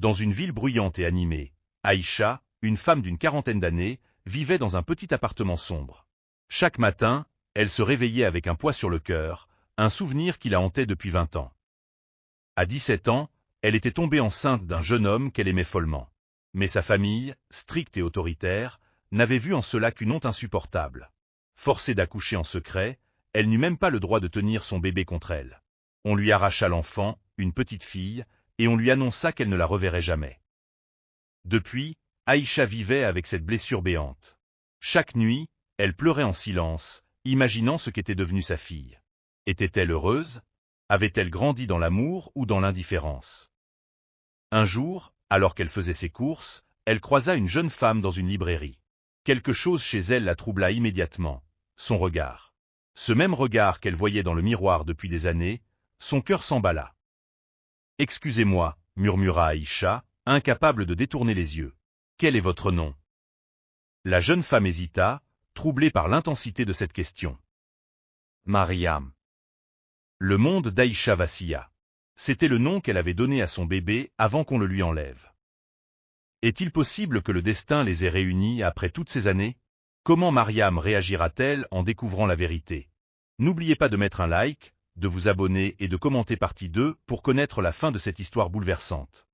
Dans une ville bruyante et animée, Aïcha, une femme d'une quarantaine d'années, vivait dans un petit appartement sombre. Chaque matin, elle se réveillait avec un poids sur le cœur, un souvenir qui la hantait depuis 20 ans. À 17 ans, elle était tombée enceinte d'un jeune homme qu'elle aimait follement. Mais sa famille, stricte et autoritaire, n'avait vu en cela qu'une honte insupportable. Forcée d'accoucher en secret, elle n'eut même pas le droit de tenir son bébé contre elle. On lui arracha l'enfant, une petite fille, et on lui annonça qu'elle ne la reverrait jamais. Depuis, Aïcha vivait avec cette blessure béante. Chaque nuit, elle pleurait en silence, imaginant ce qu'était devenue sa fille. Était-elle heureuse? Avait-elle grandi dans l'amour ou dans l'indifférence? Un jour, alors qu'elle faisait ses courses, elle croisa une jeune femme dans une librairie. Quelque chose chez elle la troubla immédiatement, son regard. Ce même regard qu'elle voyait dans le miroir depuis des années, son cœur s'emballa. « Excusez-moi, » murmura Aïcha, incapable de détourner les yeux. « Quel est votre nom ?» La jeune femme hésita, troublée par l'intensité de cette question. « Mariam. » Le monde d'Aïcha vacilla. C'était le nom qu'elle avait donné à son bébé avant qu'on le lui enlève. Est-il possible que le destin les ait réunis après toutes ces années? Comment Mariam réagira-t-elle en découvrant la vérité? N'oubliez pas de mettre un like, de vous abonner et de commenter partie 2 pour connaître la fin de cette histoire bouleversante.